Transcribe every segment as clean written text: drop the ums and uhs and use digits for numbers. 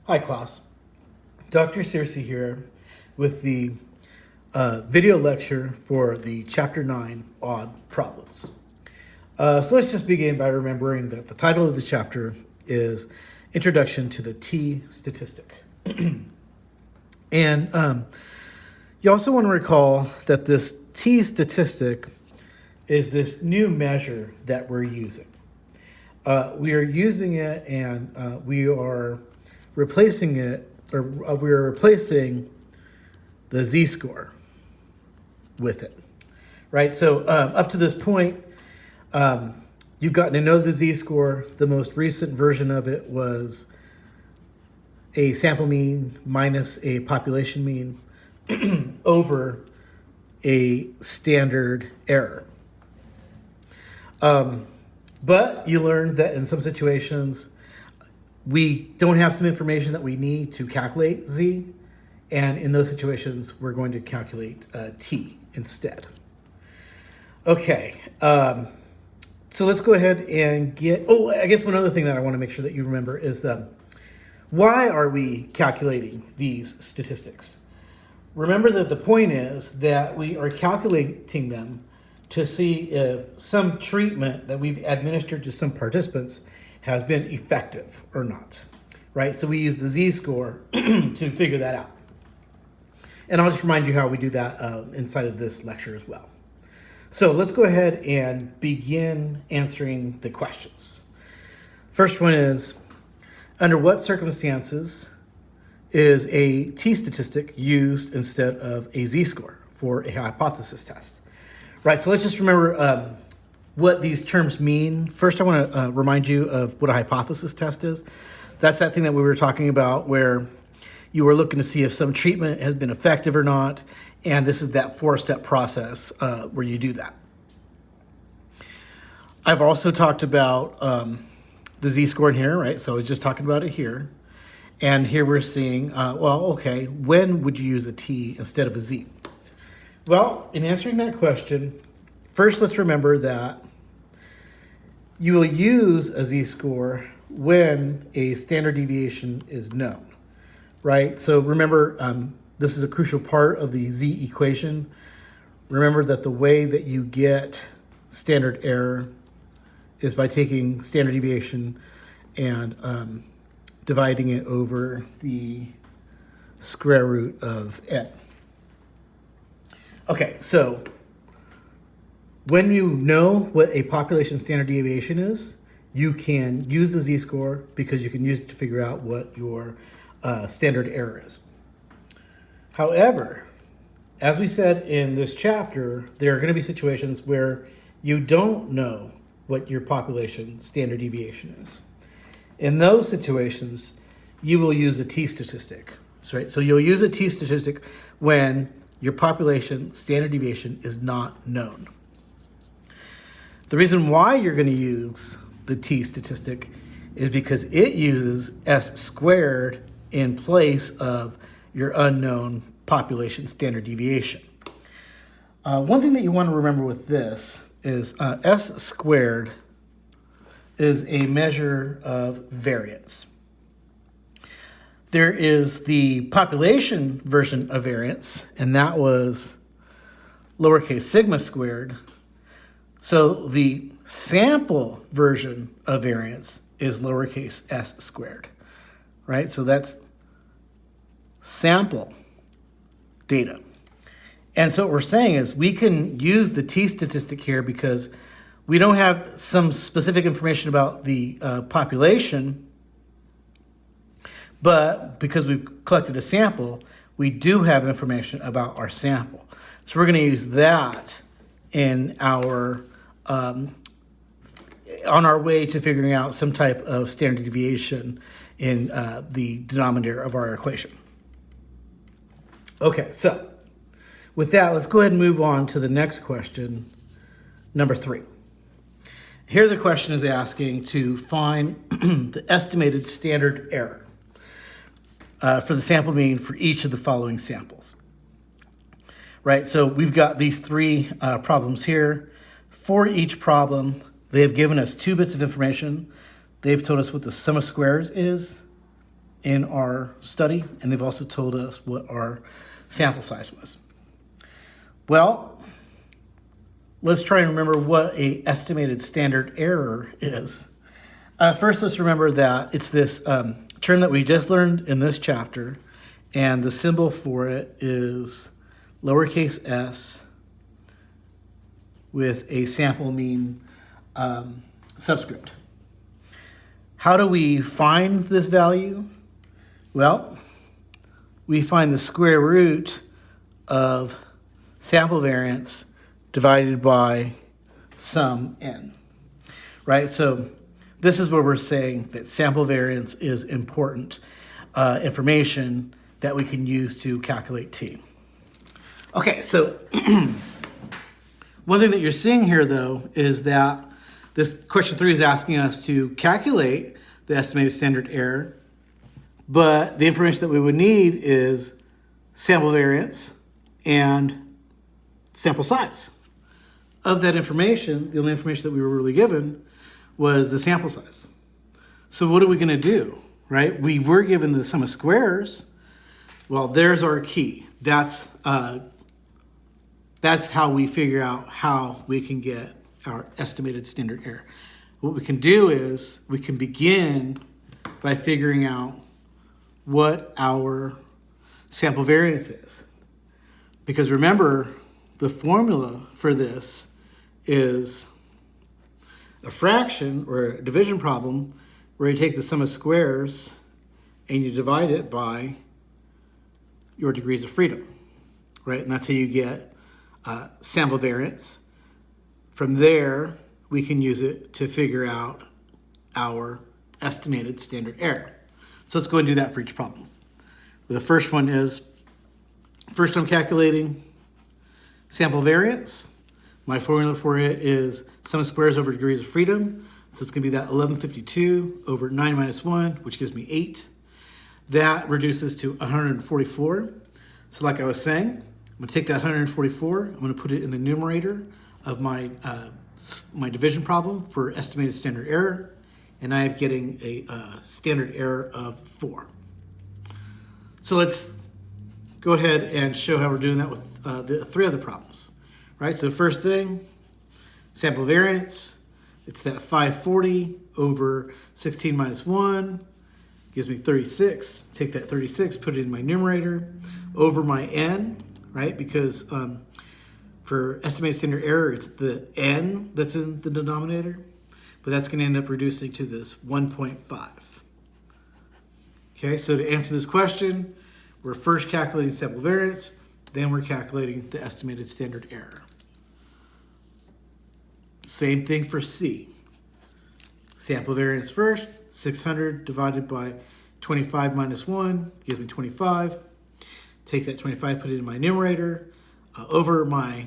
Hi class, Dr. Searcy here with the video lecture for the Chapter 9 Odd Problems. So let's just begin by remembering that the title of the chapter is Introduction to the T Statistic. And you also want to recall that this T statistic is this new measure that we're using. We are using it and we are replacing it, or we're replacing the z-score with it, right? So up to this point, you've gotten to know the z-score. The most recent version of it was a sample mean minus a population mean over a standard error. But you learned that in some situations, we don't have some information that we need to calculate z, and in those situations, we're going to calculate t instead. Okay, so let's go ahead and I guess one other thing that I want to make sure that you remember is why are we calculating these statistics? Remember that the point is that we are calculating them to see if some treatment that we've administered to some participants has been effective or not, right? So we use the z-score to figure that out. And I'll just remind you how we do that inside of this lecture as well. So let's go ahead and begin answering the questions. First one is, under what circumstances is a t-statistic used instead of a z-score for a hypothesis test? Right, so let's just remember what these terms mean. First, I want to remind you of what a hypothesis test is. That's that thing that we were talking about where you were looking to see if some treatment has been effective or not, and this is that four-step process where you do that. I've also talked about the z-score in here, right? So I was just talking about it here. And here we're seeing, when would you use a t instead of a z? Well, in answering that question, first let's remember that you will use a z-score when a standard deviation is known, right? So remember, this is a crucial part of the z equation. Remember that the way that you get standard error is by taking standard deviation and dividing it over the square root of n. Okay, so when you know what a population standard deviation is, you can use the z-score because you can use it to figure out what your standard error is. However, as we said in this chapter, there are going to be situations where you don't know what your population standard deviation is. In those situations, you will use a t-statistic, right? So you'll use a t-statistic when your population standard deviation is not known. The reason why you're going to use the t-statistic is because it uses s squared in place of your unknown population standard deviation. One thing that you want to remember with this is s squared is a measure of variance. There is the population version of variance, and that was lowercase sigma squared. So the sample version of variance is lowercase s squared, right? So that's sample data. And so what we're saying is we can use the t-statistic here because we don't have some specific information about the population, but because we've collected a sample, we do have information about our sample. So we're going to use that in our on our way to figuring out some type of standard deviation in the denominator of our equation. Okay, so with that, let's go ahead and move on to the next question, number 3. Here the question is asking to find the estimated standard error for the sample mean for each of the following samples. Right, so we've got these 3 problems here. For each problem, they have given us 2 bits of information. They've told us what the sum of squares is, in our study, and they've also told us what our sample size was. Well, let's try and remember what a estimated standard error is. First, let's remember that it's this term that we just learned in this chapter, and the symbol for it is lowercase s with a sample mean subscript. How do we find this value? Well, we find the square root of sample variance divided by sum n, right? So this is where we're saying that sample variance is important information that we can use to calculate t. Okay, so one thing that you're seeing here, though, is that this question 3 is asking us to calculate the estimated standard error, but the information that we would need is sample variance and sample size. Of that information, the only information that we were really given was the sample size. So what are we going to do, right? We were given the sum of squares. Well, there's our key. That's how we figure out how we can get our estimated standard error. What we can do is we can begin by figuring out what our sample variance is. Because remember, the formula for this is a fraction or a division problem where you take the sum of squares and you divide it by your degrees of freedom, right? And that's how you get sample variance. From there, we can use it to figure out our estimated standard error. So let's go and do that for each problem. The first one is, first I'm calculating sample variance. My formula for it is sum of squares over degrees of freedom. So it's going to be that 1152 over 9 minus 1, which gives me 8. That reduces to 144. So like I was saying, I'm going to take that 144, I'm going to put it in the numerator of my division problem for estimated standard error, and I am getting a standard error of 4. So let's go ahead and show how we're doing that with the 3 other problems. Right, so first thing, sample variance, it's that 540 over 16 minus 1, gives me 36. Take that 36, put it in my numerator, over my n, right, because for estimated standard error, it's the n that's in the denominator, but that's going to end up reducing to this 1.5. Okay, so to answer this question, we're first calculating sample variance, then we're calculating the estimated standard error. Same thing for C. Sample variance first, 600 divided by 25 minus 1 gives me 25. Take that 25, put it in my numerator, over my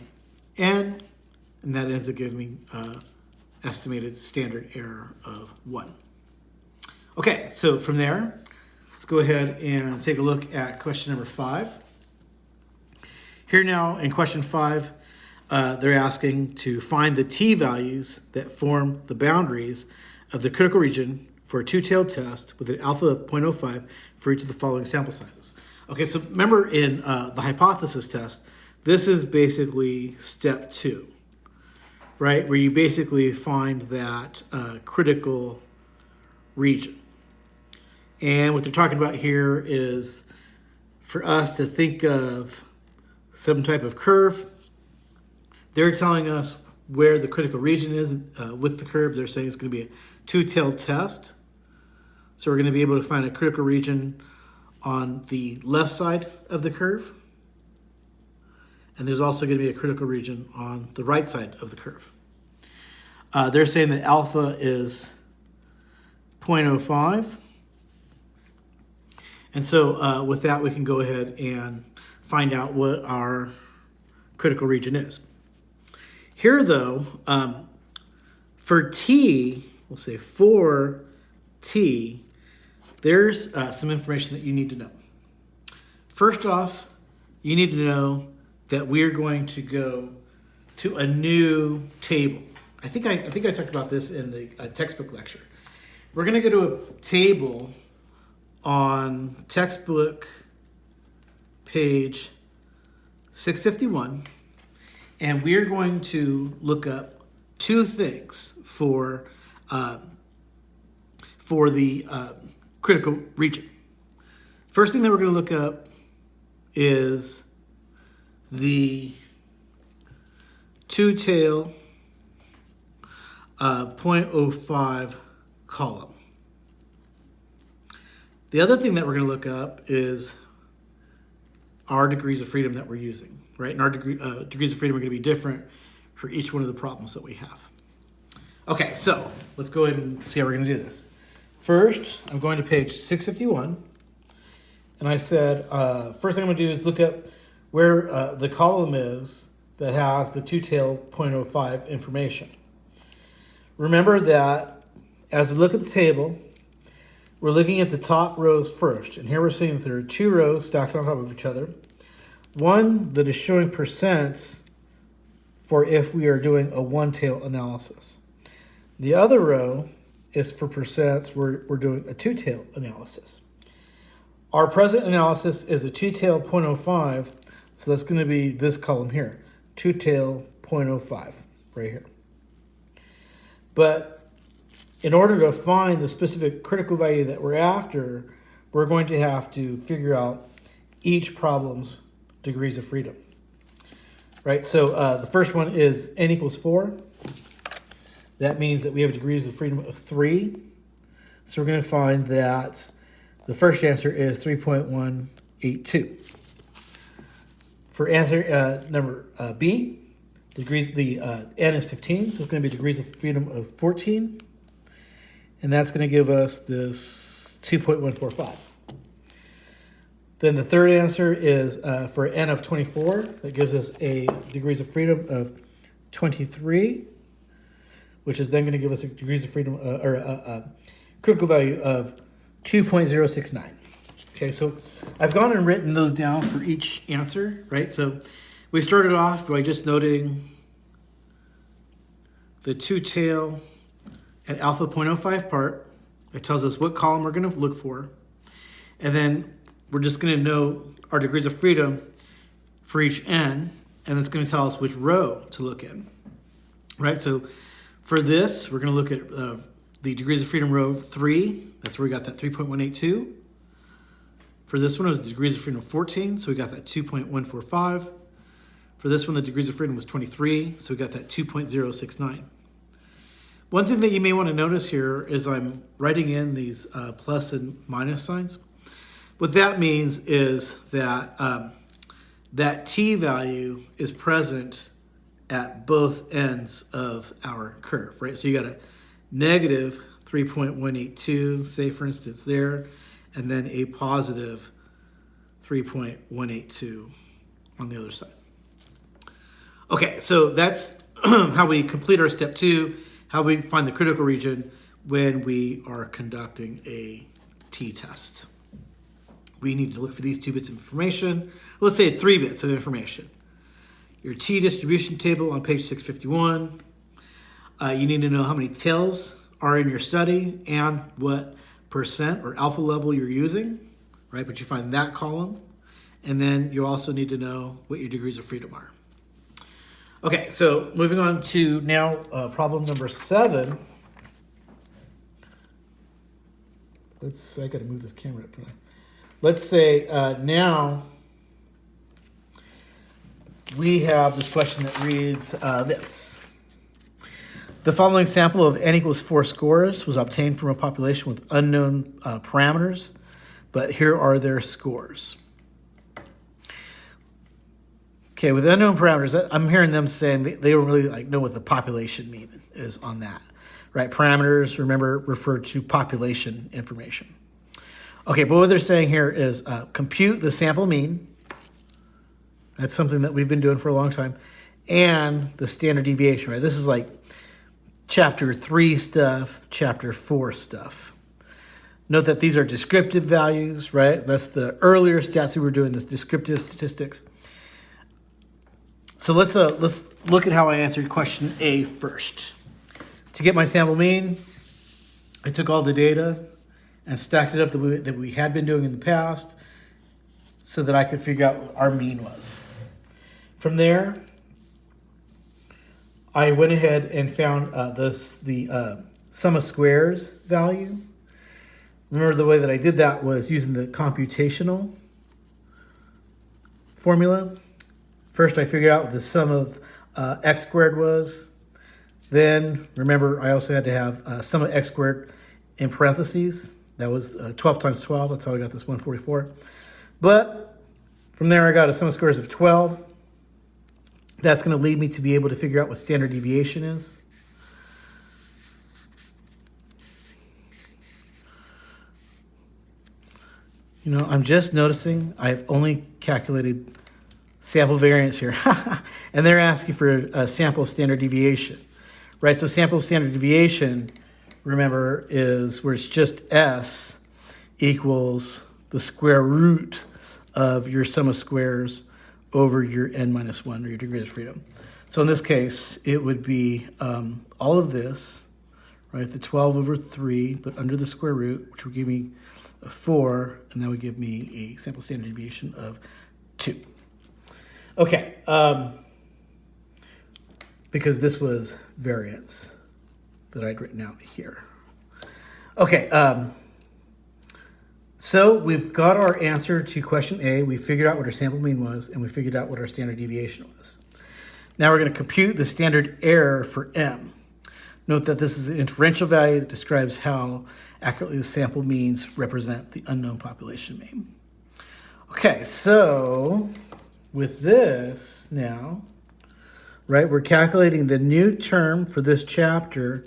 n, and that ends up giving me estimated standard error of 1. Okay, so from there, let's go ahead and take a look at question number 5. Here now in question 5, they're asking to find the t values that form the boundaries of the critical region for a two-tailed test with an alpha of 0.05 for each of the following sample sizes. Okay, so remember in the hypothesis test, this is basically step 2, right? Where you basically find that critical region. And what they're talking about here is for us to think of some type of curve. They're telling us where the critical region is with the curve. They're saying it's going to be a two-tailed test. So we're going to be able to find a critical region on the left side of the curve. And there's also going to be a critical region on the right side of the curve. They're saying that alpha is 0.05. And so with that, we can go ahead and find out what our critical region is. Here, though, for t, we'll say for t, there's some information that you need to know. First off, you need to know that we're going to go to a new table. I think I talked about this in the textbook lecture. We're going to go to a table on textbook page 651, and we are going to look up two things for the critical region. First thing that we're going to look up is the two-tail 0.05 column. The other thing that we're going to look up is our degrees of freedom that we're using, right? And our degrees of freedom are going to be different for each one of the problems that we have. Okay, so let's go ahead and see how we're going to do this. First, I'm going to page 651, and I said, first thing I'm going to do is look up where the column is that has the two-tail 0.05 information. Remember that as we look at the table, we're looking at the top rows first, and here we're seeing that there are two rows stacked on top of each other. One that is showing percents for if we are doing a one-tail analysis. The other row is for percents we're doing a two-tail analysis. Our present analysis is a two-tail 0.05, so that's going to be this column here, two-tail 0.05 right here. But in order to find the specific critical value that we're after, we're going to have to figure out each problem's degrees of freedom. Right, so the first one is n equals 4. That means that we have degrees of freedom of 3. So we're going to find that the first answer is 3.182. For answer number B, the n is 15, so it's going to be degrees of freedom of 14. And that's going to give us this 2.145. Then the third answer is for n of 24. That gives us a degrees of freedom of 23, which is then going to give us a degrees of freedom or a critical value of 2.069. Okay, so I've gone and written those down for each answer, right? So we started off by just noting the two-tail at alpha 0.05 part. That tells us what column we're going to look for. And then we're just going to know our degrees of freedom for each n, and that's going to tell us which row to look in, right? So for this, we're going to look at the degrees of freedom row 3. That's where we got that 3.182. For this one, it was the degrees of freedom of 14, so we got that 2.145. For this one, the degrees of freedom was 23, so we got that 2.069. One thing that you may want to notice here is I'm writing in these plus and minus signs. What that means is that that t value is present at both ends of our curve, right? So you got a negative 3.182, say for instance there, and then a positive 3.182 on the other side. Okay, so that's how we complete our step 2, how we find the critical region when we are conducting a t-test. We need to look for these 2 bits of information. Let's say 3 bits of information. Your t-distribution table on page 651. You need to know how many tails are in your study and what percent or alpha level you're using, right? But you find that column. And then you also need to know what your degrees of freedom are. Okay, so moving on to now problem number 7. I gotta move this camera up, don't I? Let's say now we have this question that reads this. The following sample of n equals 4 scores was obtained from a population with unknown parameters, but here are their scores. Okay, with unknown parameters, I'm hearing them saying they don't really know what the population mean is on that, right? Parameters, remember, refer to population information. Okay, but what they're saying here is compute the sample mean. That's something that we've been doing for a long time. And the standard deviation, right? This is like chapter 3 stuff, chapter 4 stuff. Note that these are descriptive values, right? That's the earlier stats we were doing, this descriptive statistics. So let's look at how I answered question A first. To get my sample mean, I took all the data and stacked it up the way that we had been doing in the past so that I could figure out what our mean was. From there, I went ahead and found the sum of squares value. Remember, the way that I did that was using the computational formula. First, I figured out what the sum of x squared was. Then, remember, I also had to have sum of x squared in parentheses. That was 12 times 12. That's how I got this 144. But from there, I got a sum of squares of 12. That's going to lead me to be able to figure out what standard deviation is. You know, I'm just noticing I've only calculated sample variance here. And they're asking for a sample standard deviation, right? So sample standard deviation, remember, is where it's just S equals the square root of your sum of squares over your n minus 1, or your degree of freedom. So in this case, it would be all of this, right? The 12 over 3, but under the square root, which would give me a 4, and that would give me a sample standard deviation of 2. Okay, because this was variance that I'd written out here. Okay, so we've got our answer to question A. We figured out what our sample mean was, and we figured out what our standard deviation was. Now we're going to compute the standard error for M. Note that this is an inferential value that describes how accurately the sample means represent the unknown population mean. Okay, so with this now, right, we're calculating the new term for this chapter,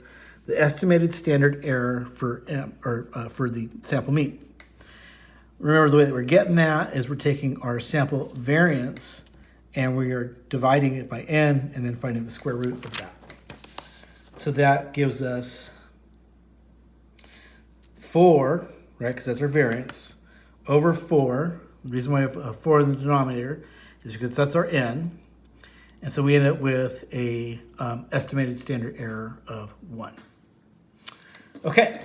the estimated standard error for M, or for the sample mean. Remember, the way that we're getting that is we're taking our sample variance and we are dividing it by n and then finding the square root of that. So that gives us 4, right, because that's our variance, over 4. The reason why I have 4 in the denominator is because that's our n. And so we end up with a estimated standard error of 1. Okay.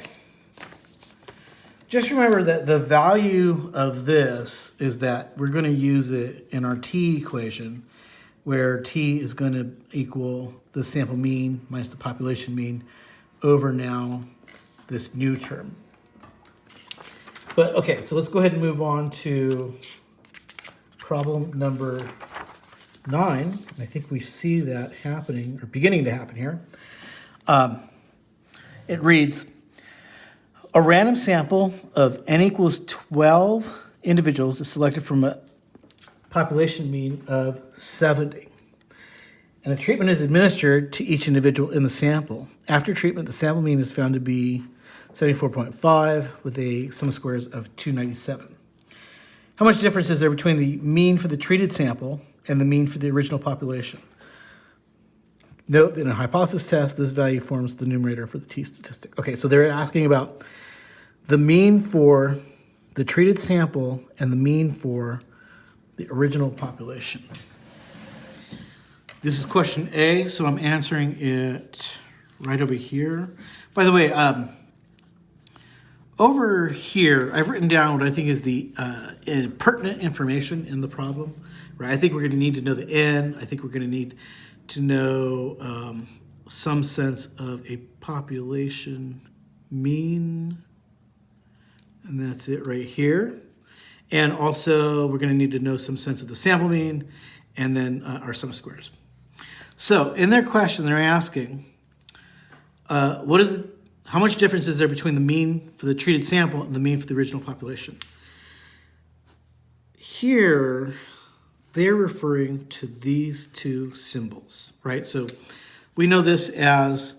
Just remember that the value of this is that we're going to use it in our t equation, where t is going to equal the sample mean minus the population mean over now this new term. But okay, so let's go ahead and move on to problem number 9. I think we see that happening, or beginning to happen here. It reads, a random sample of n equals 12 individuals is selected from a population mean of 70. And a treatment is administered to each individual in the sample. After treatment, the sample mean is found to be 74.5 with a sum of squares of 297. How much difference is there between the mean for the treated sample and the mean for the original population? Note that in a hypothesis test, this value forms the numerator for the t statistic. Okay, so they're asking about the mean for the treated sample and the mean for the original population. This is question A, so I'm answering it right over here. By the way, over here, I've written down what I think is the pertinent information in the problem. Right? I think we're going to need to know the n. I think we're going to need to know some sense of a population mean. And that's it right here. And also, we're going to need to know some sense of the sample mean and then our sum of squares. So in their question, they're asking, how much difference is there between the mean for the treated sample and the mean for the original population? Here, they're referring to these two symbols, right? So we know this as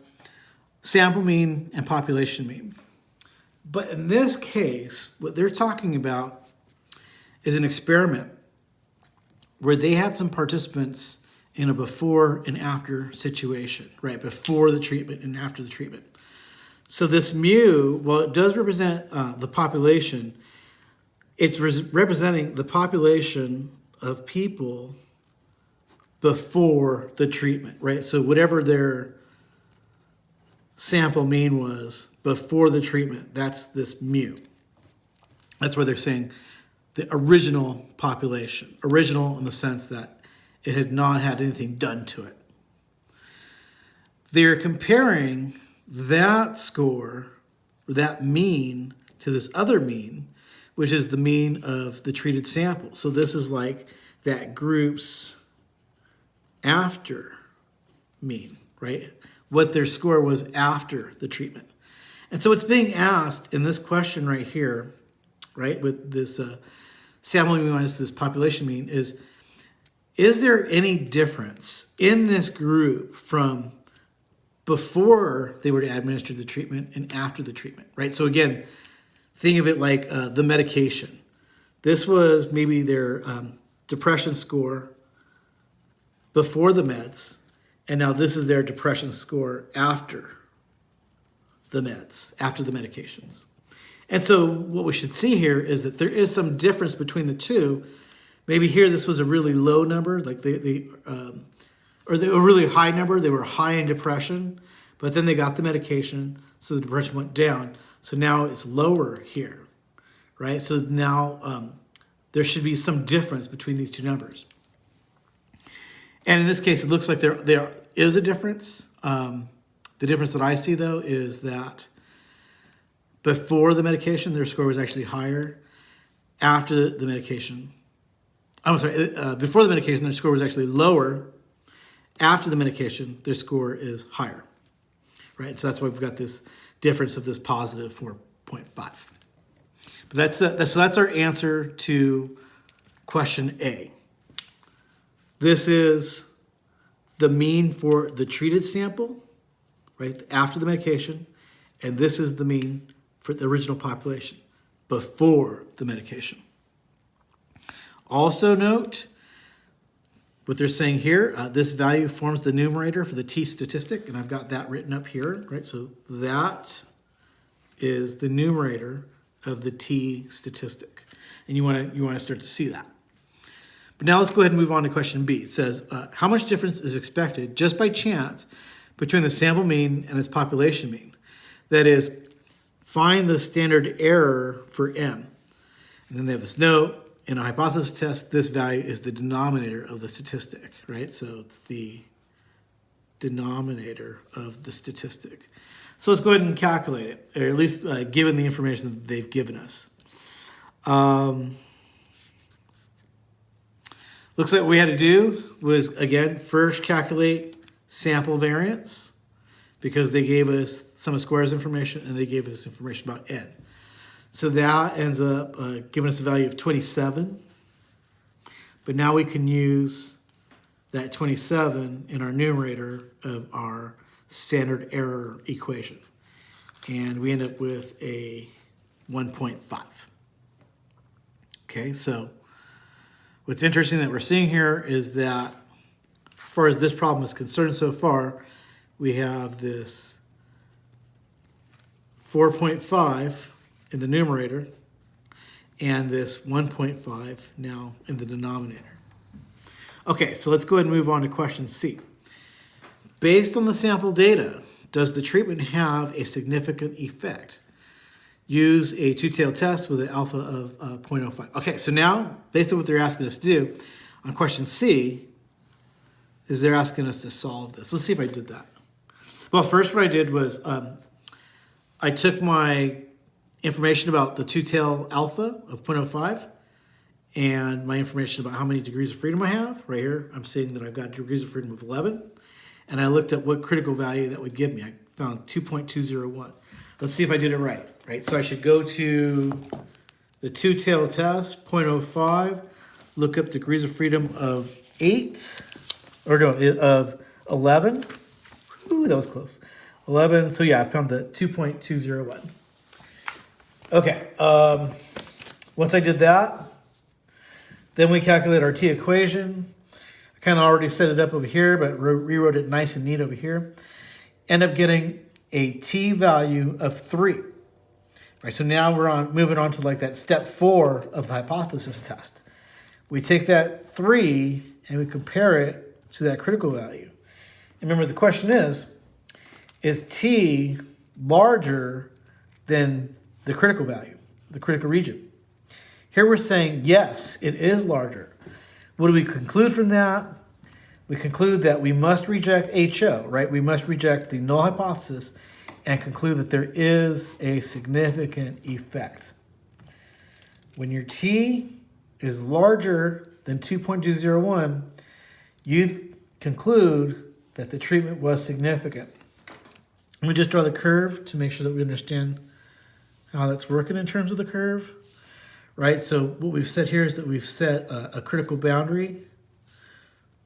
sample mean and population mean. But in this case, what they're talking about is an experiment where they had some participants in a before and after situation, right? Before the treatment and after the treatment. So this mu, while it does represent the population, it's representing the population of people before the treatment, right? So whatever their sample mean was before the treatment. That's this mu. That's where they're saying the original population. Original in the sense that it had not had anything done to it. They're comparing that score, or that mean, to this other mean, which is the mean of the treated sample. So this is like that group's after mean, right? What their score was after the treatment. And so it's being asked in this question right here, right, with this sample mean minus this population mean, is there any difference in this group from before they were to administer the treatment and after the treatment, right? So again, think of it like the medication. This was maybe their depression score before the meds, and now this is their depression score after the meds, after the medications. And so what we should see here is that there is some difference between the two. Maybe here this was a really low number, like or they were a really high number. They were high in depression, but then they got the medication, so the depression went down. So now it's lower here, right? So now there should be some difference between these two numbers. And in this case, it looks like there is a difference. The difference that I see, though, is that before the medication, their score was actually higher. After the medication, before the medication, their score was actually lower. After the medication, their score is higher, right? So that's why we've got this difference of this positive 4.5. But that's our answer to question A. This is the mean for the treated sample, right, after the medication, and this is the mean for the original population before the medication. Also note what they're saying here, this value forms the numerator for the t statistic, and I've got that written up here, right? So that is the numerator of the t statistic, and you want to start to see that. But now let's go ahead and move on to question B. It says, how much difference is expected just by chance between the sample mean and its population mean? That is, find the standard error for M. And then they have this note. In a hypothesis test, this value is the denominator of the statistic, right? So it's the denominator of the statistic. So let's go ahead and calculate it, or at least given the information that they've given us. Looks like what we had to do was, again, first calculate sample variance, because they gave us sum of squares information and they gave us information about N. So that ends up giving us a value of 27. But now we can use that 27 in our numerator of our standard error equation. And we end up with a 1.5. Okay, so what's interesting that we're seeing here is that as far as this problem is concerned so far, we have this 4.5 in the numerator and this 1.5 now in the denominator. Okay, so let's go ahead and move on to question C. Based on the sample data, does the treatment have a significant effect? Use a two-tailed test with an alpha of 0.05. Okay, so now, based on what they're asking us to do, on question C, is they're asking us to solve this. Let's see if I did that. Well, first what I did was I took my information about the two-tailed alpha of 0.05 and my information about how many degrees of freedom I have. Right here, I'm saying that I've got degrees of freedom of 11. And I looked at what critical value that would give me. I found 2.201. Let's see if I did it right. So I should go to the two-tailed test, 0.05, look up degrees of freedom of 8, or no, of 11. Ooh, that was close. 11, so yeah, I found the 2.201. Okay, once I did that, then we calculate our t equation. I kind of already set it up over here, but rewrote it nice and neat over here. End up getting a t value of 3. Right, so now we're moving on to like that step 4 of the hypothesis test. We take that 3 and we compare it to that critical value. And remember, the question is t larger than the critical value, the critical region. Here we're saying, yes, it is larger. What do we conclude from that? We conclude that we must reject HO, right? We must reject the null hypothesis and conclude that there is a significant effect. When your T is larger than 2.201, you conclude that the treatment was significant. Let me just draw the curve to make sure that we understand how that's working in terms of the curve, right? So what we've said here is that we've set a critical boundary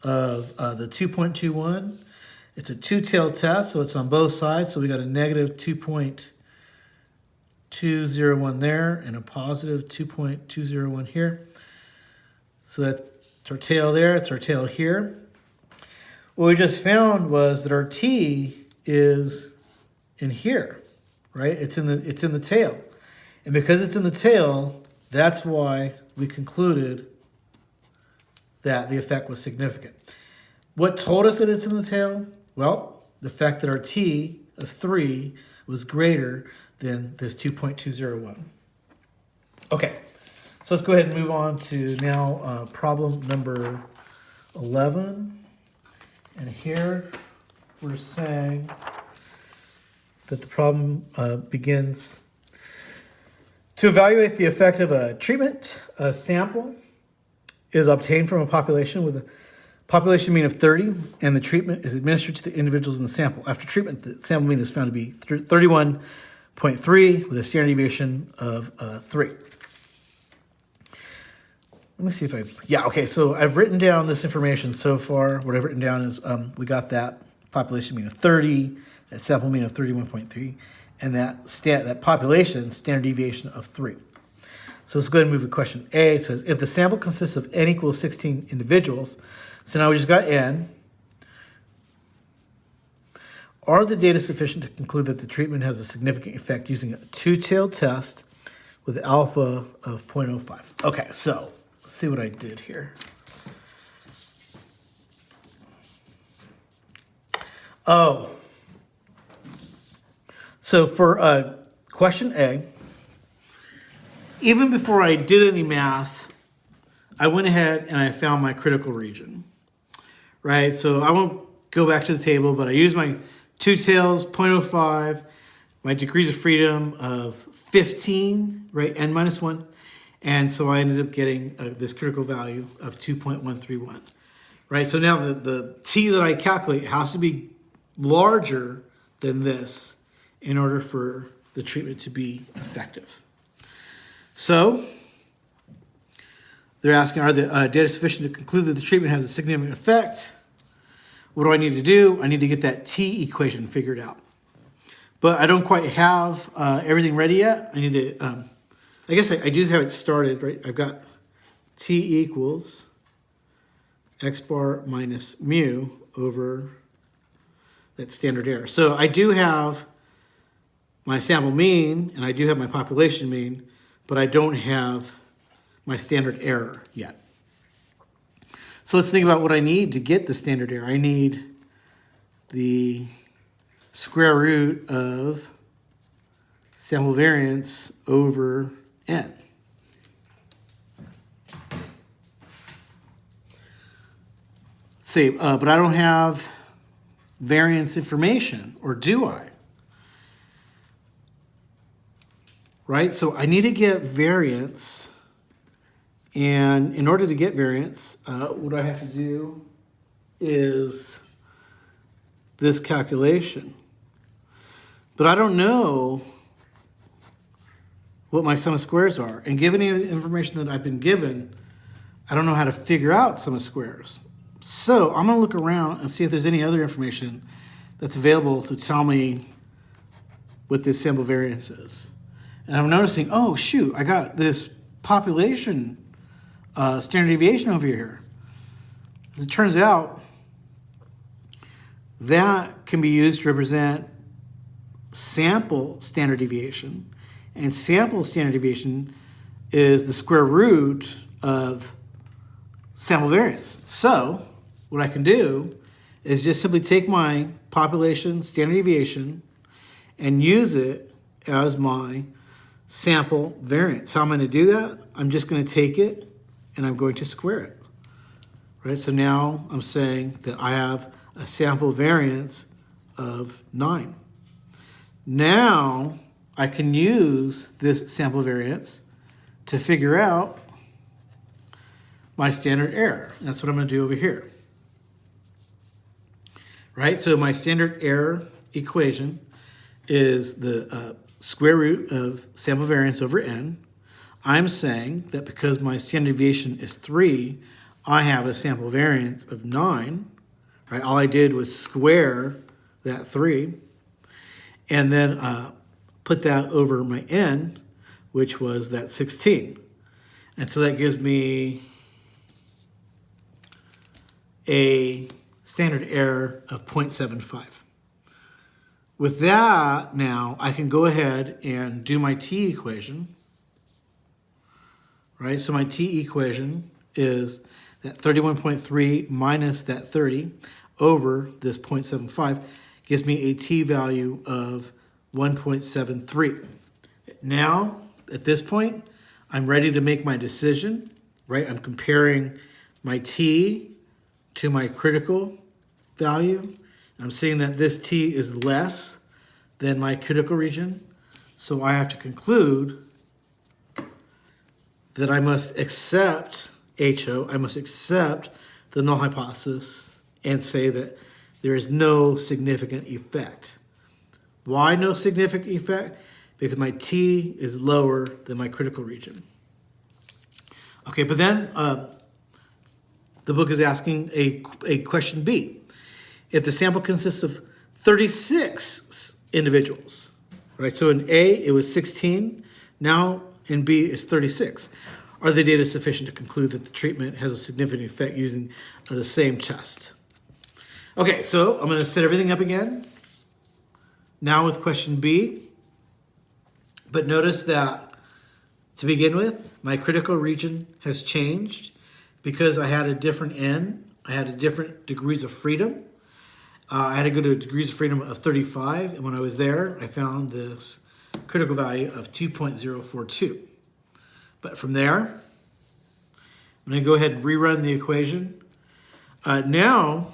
of the 2.21. It's a two-tailed test, so it's on both sides. So we got a negative 2.201 there and a positive 2.201 here. So that's our tail there, it's our tail here. What we just found was that our T is in here, right? It's in the tail. And because it's in the tail, that's why we concluded that the effect was significant. What told us that it's in the tail? Well, the fact that our T of 3 was greater than this 2.201. Okay, so let's go ahead and move on to now problem number 11. And here we're saying that the problem begins to evaluate the effect of a treatment. A sample is obtained from a population with a population mean of 30, and the treatment is administered to the individuals in the sample. After treatment, the sample mean is found to be 31.3 with a standard deviation of 3. Let me see if okay, so I've written down this information so far. What I've written down is we got that population mean of 30, that sample mean of 31.3, and that population standard deviation of 3. So let's go ahead and move to question A. It says, if the sample consists of n equals 16 individuals, so now we just got n, are the data sufficient to conclude that the treatment has a significant effect using a two-tailed test with alpha of 0.05? Okay, so let's see what I did here. Oh, so for question A, even before I did any math, I went ahead and I found my critical region, right? So I won't go back to the table, but I used my two tails, 0.05, my degrees of freedom of 15, right, n minus 1. And so I ended up getting this critical value of 2.131, right? So now the T that I calculate has to be larger than this in order for the treatment to be effective. So they're asking, are the data sufficient to conclude that the treatment has a significant effect? What do I need to do? I need to get that T equation figured out. But I don't quite have everything ready yet. I need to, I guess I do have it started, right? I've got T equals x bar minus mu over that standard error. So I do have my sample mean and I do have my population mean, but I don't have my standard error yet. So let's think about what I need to get the standard error. I need the square root of sample variance over n. Let's see, but I don't have variance information, or do I? Right, so I need to get variance, and in order to get variance, what I have to do is this calculation. But I don't know what my sum of squares are. And given any of the information that I've been given, I don't know how to figure out sum of squares. So I'm gonna look around and see if there's any other information that's available to tell me what this sample variance is. And I'm noticing, oh shoot, I got this population standard deviation over here. As it turns out, that can be used to represent sample standard deviation. And sample standard deviation is the square root of sample variance. So what I can do is just simply take my population standard deviation and use it as my sample variance. How am I going to do that? I'm just going to take it and I'm going to square it. Right? So now I'm saying that I have a sample variance of 9. Now I can use this sample variance to figure out my standard error. That's what I'm going to do over here. Right? So my standard error equation is the square root of sample variance over n. I'm saying that because my standard deviation is 3, I have a sample variance of 9. Right? All I did was square that 3 and then put that over my n, which was that 16. And so that gives me a standard error of 0.75. With that, now I can go ahead and do my t equation. Right? So my t equation is that 31.3 minus that 30 over this 0.75 gives me a t value of 1.73. Now, at this point, I'm ready to make my decision, right? I'm comparing my t to my critical value. I'm seeing that this t is less than my critical region, so I have to conclude that I must accept HO, I must accept the null hypothesis and say that there is no significant effect. Why no significant effect? Because my t is lower than my critical region. Okay, but then the book is asking a question B. If the sample consists of 36 individuals, right? So in A, it was 16. Now in B, it's 36. Are the data sufficient to conclude that the treatment has a significant effect using the same test? Okay, so I'm going to set everything up again. Now with question B. But notice that to begin with, my critical region has changed because I had a different n. I had a different degrees of freedom. I had to go to degrees of freedom of 35, and when I was there, I found this critical value of 2.042. But from there, I'm going to go ahead and rerun the equation. Now,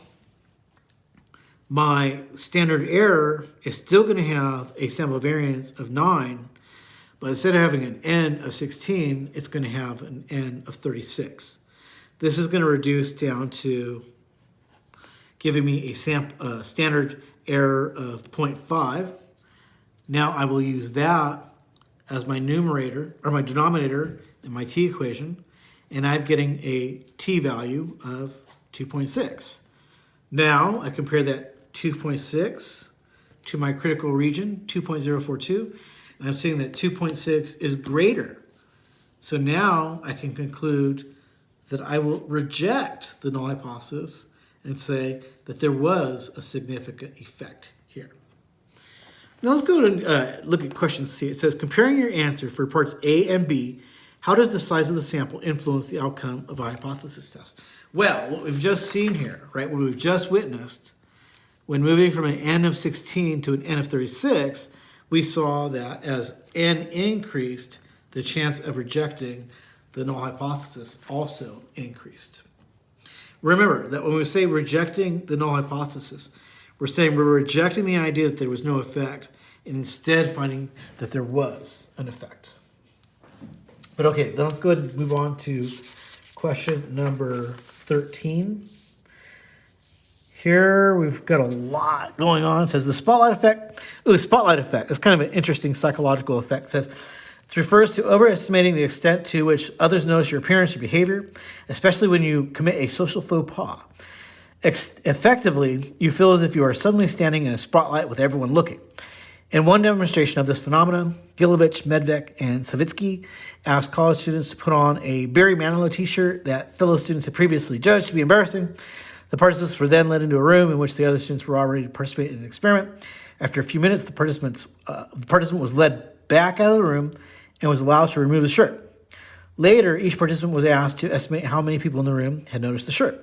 my standard error is still going to have a sample variance of 9, but instead of having an n of 16, it's going to have an n of 36. This is going to reduce down to giving me a standard error of 0.5. Now I will use that as my numerator, or my denominator in my t equation, and I'm getting a t value of 2.6. Now I compare that 2.6 to my critical region, 2.042, and I'm seeing that 2.6 is greater. So now I can conclude that I will reject the null hypothesis and say that there was a significant effect here. Now let's go to look at question C. It says, comparing your answer for parts A and B, how does the size of the sample influence the outcome of a hypothesis test? Well, what we've just seen here, right, what we've just witnessed, when moving from an n of 16 to an n of 36, we saw that as n increased, the chance of rejecting the null hypothesis also increased. Remember that when we say rejecting the null hypothesis, we're saying we're rejecting the idea that there was no effect and instead finding that there was an effect. But okay, then let's go ahead and move on to question number 13. Here we've got a lot going on. It says the spotlight effect. Ooh, spotlight effect. It's kind of an interesting psychological effect. It says it refers to overestimating the extent to which others notice your appearance or behavior, especially when you commit a social faux pas. Effectively, you feel as if you are suddenly standing in a spotlight with everyone looking. In one demonstration of this phenomenon, Gilovich, Medvec, and Savitsky asked college students to put on a Barry Manilow t-shirt that fellow students had previously judged to be embarrassing. The participants were then led into a room in which the other students were already participating in an experiment. After a few minutes, the participant was led back out of the room and was allowed to remove the shirt. Later, each participant was asked to estimate how many people in the room had noticed the shirt.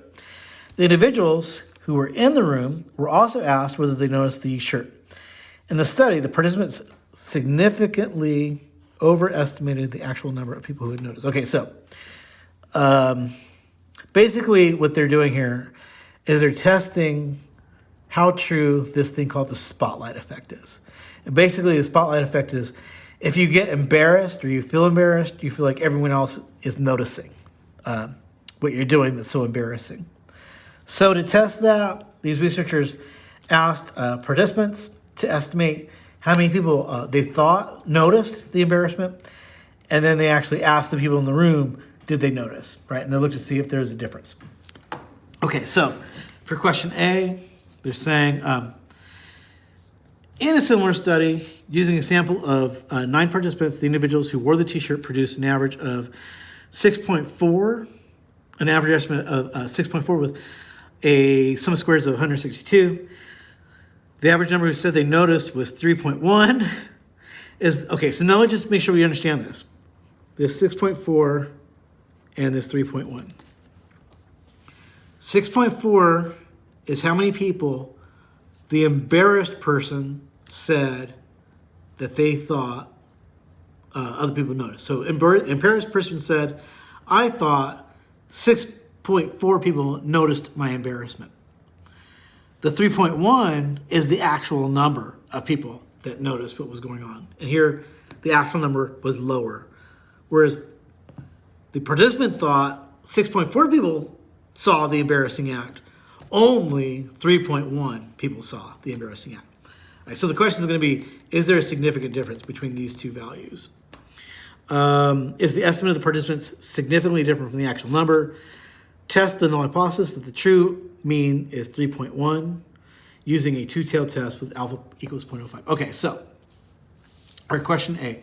The individuals who were in the room were also asked whether they noticed the shirt. In the study, the participants significantly overestimated the actual number of people who would notice. Okay, so basically what they're doing here is they're testing how true this thing called the spotlight effect is. And basically the spotlight effect is if you get embarrassed or you feel embarrassed, you feel like everyone else is noticing what you're doing that's so embarrassing. So to test that, these researchers asked participants to estimate how many people they thought noticed the embarrassment, and then they actually asked the people in the room, did they notice, right? And they looked to see if there's a difference. Okay, so for question A, they're saying, in a similar study, using a sample of 9 participants, the individuals who wore the t-shirt produced an average of 6.4, an average estimate of 6.4 with a sum of squares of 162. The average number who said they noticed was 3.1. Okay, so now let's just make sure we understand this. This 6.4 and this 3.1. 6.4 is how many people the embarrassed person said that they thought other people noticed. So embarrassed person said, I thought 6.4 people noticed my embarrassment. The 3.1 is the actual number of people that noticed what was going on. And here, the actual number was lower. Whereas the participant thought 6.4 people saw the embarrassing act. Only 3.1 people saw the embarrassing act. All right, so the question is going to be, is there a significant difference between these two values? Is the estimate of the participants significantly different from the actual number? Test the null hypothesis that the true mean is 3.1 using a two-tailed test with alpha equals 0.05. Okay, so our question A.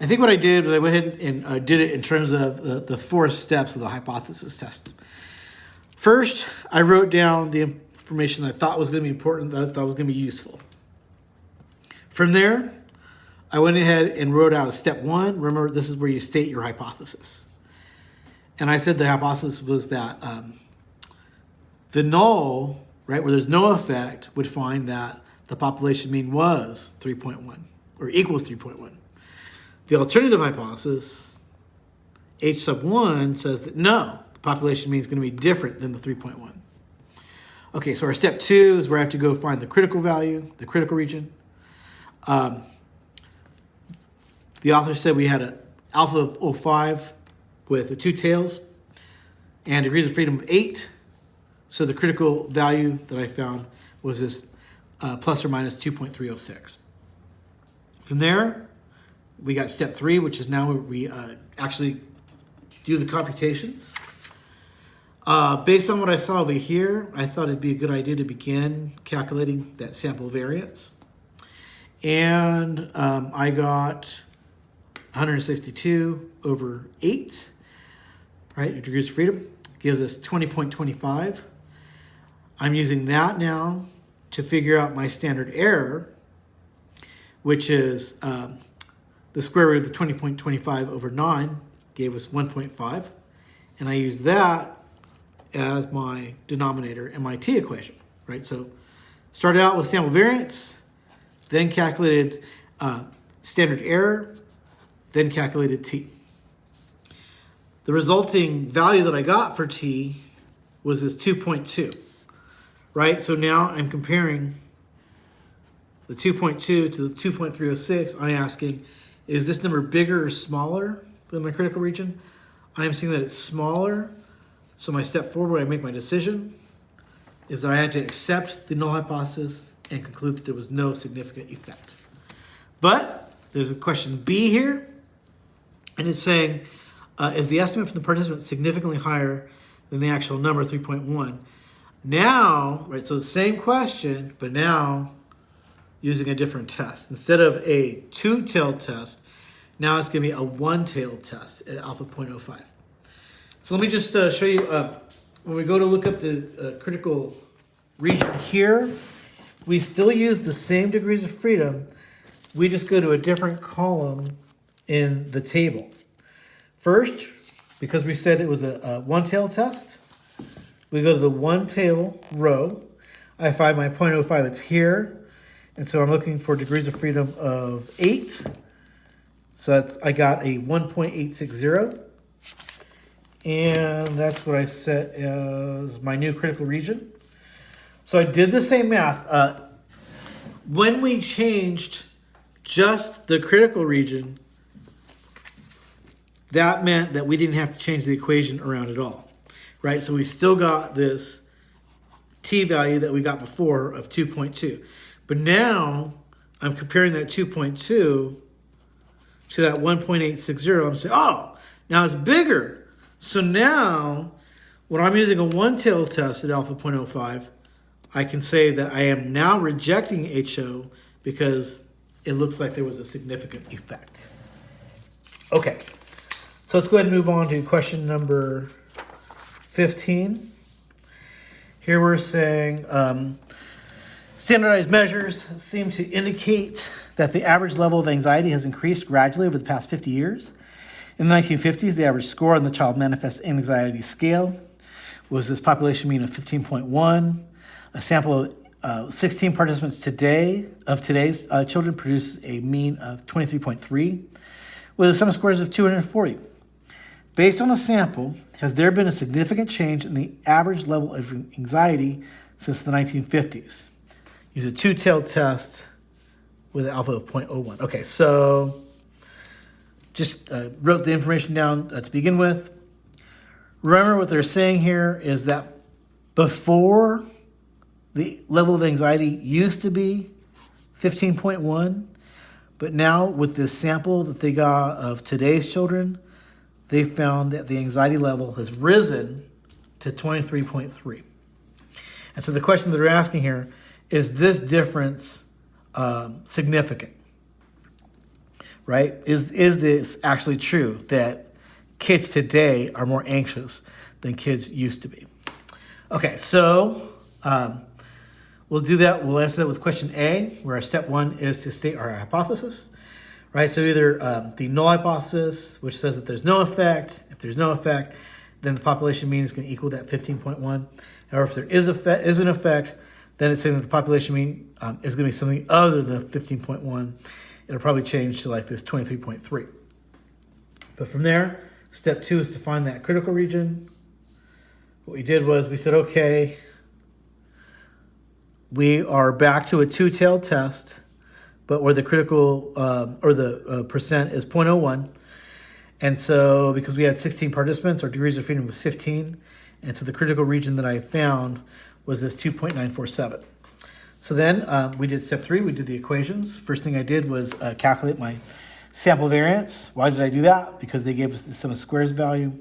I think what I did was I went ahead and did it in terms of the 4 steps of the hypothesis test. First, I wrote down the information that I thought was going to be important, that I thought was going to be useful. From there, I went ahead and wrote out step 1. Remember, this is where you state your hypothesis. And I said the hypothesis was that the null, right, where there's no effect, would find that the population mean was 3.1 or equals 3.1. The alternative hypothesis, H sub 1, says that no, the population mean is going to be different than the 3.1. Okay, so our step 2 is where I have to go find the critical value, the critical region. The author said we had an alpha of 0.5 with the 2 tails and degrees of freedom of 8. So the critical value that I found was this plus or minus 2.306. From there, we got step 3, which is now where we actually do the computations. Based on what I saw over here, I thought it'd be a good idea to begin calculating that sample variance. And I got 162 over 8, right, degrees of freedom, gives us 20.25. I'm using that now to figure out my standard error, which is the square root of the 20.25 over 9 gave us 1.5. And I use that as my denominator in my t equation, right? So started out with sample variance, then calculated standard error, then calculated t. The resulting value that I got for t was this 2.2, right? So now I'm comparing the 2.2 to the 2.306. I'm asking, is this number bigger or smaller than my critical region? I'm seeing that it's smaller. So my step 4 where I make my decision is that I had to accept the null hypothesis and conclude that there was no significant effect. But there's a question B here, and it's saying, is the estimate from the participant significantly higher than the actual number, 3.1? Now, right, so the same question, but now using a different test. Instead of a 2-tailed test, now it's going to be a 1-tailed test at alpha 0.05. So let me just show you, when we go to look up the critical region here, we still use the same degrees of freedom. We just go to a different column in the table. First, because we said it was a 1-tailed test, we go to the 1-tail row. I find my 0.05, it's here. And so I'm looking for degrees of freedom of 8. So I got a 1.860. And that's what I set as my new critical region. So I did the same math. When we changed just the critical region, that meant that we didn't have to change the equation around at all, right? So we still got this t value that we got before of 2.2. But now I'm comparing that 2.2 to that 1.860. I'm saying, oh, now it's bigger. So now when I'm using a one-tailed test at alpha 0.05, I can say that I am now rejecting HO because it looks like there was a significant effect. Okay, so let's go ahead and move on to question number 15. Here we're saying standardized measures seem to indicate that the average level of anxiety has increased gradually over the past 50 years. In the 1950s, the average score on the Child Manifest Anxiety Scale was this population mean of 15.1. A sample of 16 participants today's children produces a mean of 23.3 with a sum of scores of 240. Based on the sample, has there been a significant change in the average level of anxiety since the 1950s? Use a two-tailed test with an alpha of 0.01. Okay, so just wrote the information down to begin with. Remember what they're saying here is that before the level of anxiety used to be 15.1, but now with this sample that they got of today's children, they found that the anxiety level has risen to 23.3. And so the question that they're asking here is this difference significant? Right? Is this actually true that kids today are more anxious than kids used to be? Okay, so we'll do that. We'll answer that with question A, where our step 1 is to state our hypothesis. Right? So either the null hypothesis, which says that there's no effect. If there's no effect, then the population mean is going to equal that 15.1. Or if there is an effect, then it's saying that the population mean is going to be something other than 15.1. It'll probably change to like this 23.3. But from there, step 2 is to find that critical region. What we did was we said, okay, we are back to a two-tailed test, but where the critical percent is 0.01. And so because we had 16 participants, our degrees of freedom was 15. And so the critical region that I found was this 2.947. So then we did step 3, we did the equations. First thing I did was calculate my sample variance. Why did I do that? Because they gave us the sum of squares value.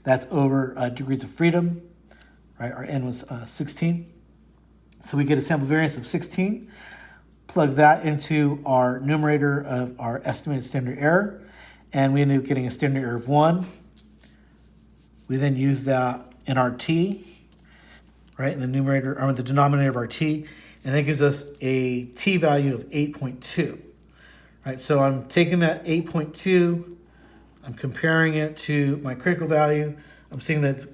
That's over degrees of freedom, right? Our n was 16. So we get a sample variance of 16. Plug that into our numerator of our estimated standard error, and we ended up getting a standard error of 1. We then use that in our t, right, in the numerator or the denominator of our t, and that gives us a t value of 8.2. Right, so I'm taking that 8.2, I'm comparing it to my critical value. I'm seeing that it's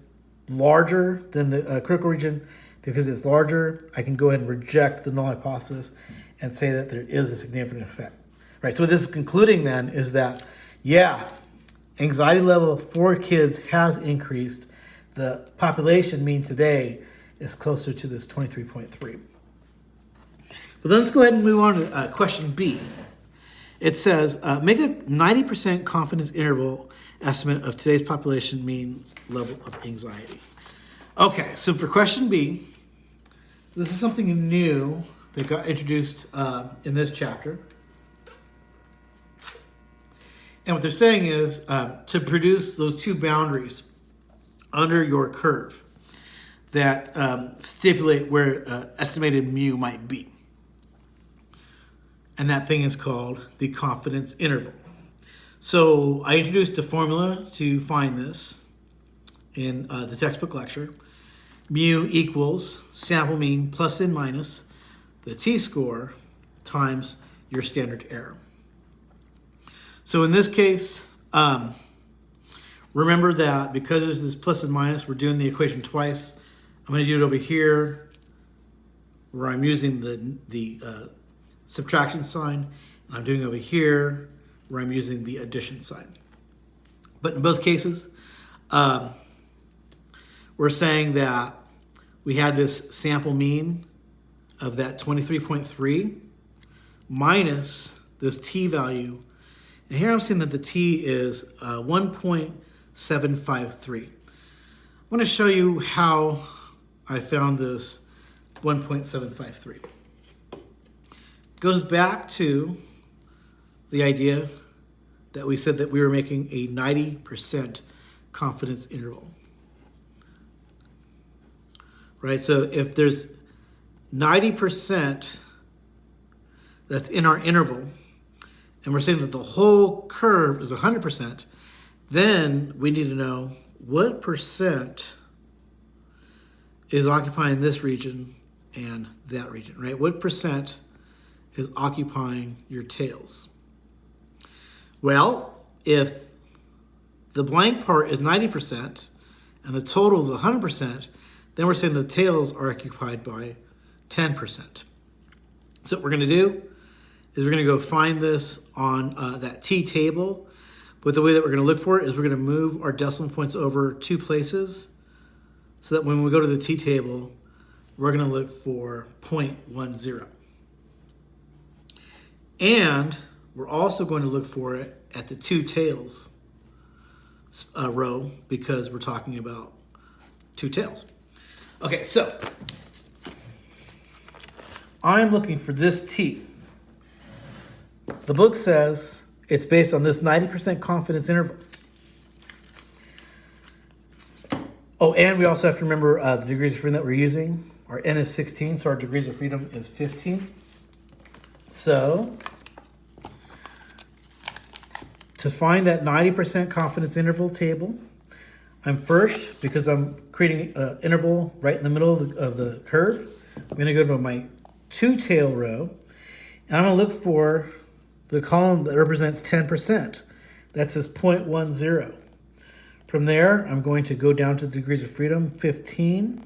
larger than the critical region. Because it's larger, I can go ahead and reject the null hypothesis and say that there is a significant effect. Right, so what this is concluding then is that, yeah, anxiety level for kids has increased. The population mean today is closer to this 23.3. But let's go ahead and move on to question B. It says, make a 90% confidence interval estimate of today's population mean level of anxiety. Okay, so for question B, this is something new that got introduced in this chapter. And what they're saying is to produce those two boundaries under your curve that stipulate where estimated mu might be. And that thing is called the confidence interval. So I introduced a formula to find this in the textbook lecture. Mu equals sample mean plus and minus the t-score times your standard error. So in this case, remember that because there's this plus and minus, we're doing the equation twice. I'm going to do it over here where I'm using the subtraction sign, and I'm doing over here where I'm using the addition sign. But in both cases, we're saying that we had this sample mean of that 23.3 minus this t value. And here I'm saying that the t is 1.753. I'm going to show you how I found this 1.753. Goes back to the idea that we said that we were making a 90% confidence interval. Right, so if there's 90% that's in our interval, and we're saying that the whole curve is 100%, then we need to know what percent is occupying this region and that region, right? What percent is occupying your tails? Well, if the blank part is 90% and the total is 100%, then we're saying the tails are occupied by 10%. So what we're going to do is we're going to go find this on that T table. But the way that we're going to look for it is we're going to move our decimal points over 2 places so that when we go to the T table, we're going to look for 0.10. And we're also going to look for it at the 2 tails row because we're talking about 2 tails. Okay, so I'm looking for this T. The book says it's based on this 90% confidence interval. Oh, and we also have to remember the degrees of freedom that we're using. Our N is 16, so our degrees of freedom is 15. So to find that 90% confidence interval table, I'm first, because I'm creating an interval right in the middle of the curve, I'm going to go to my 2 tail row, and I'm going to look for the column that represents 10%. That says 0.10. From there, I'm going to go down to degrees of freedom, 15,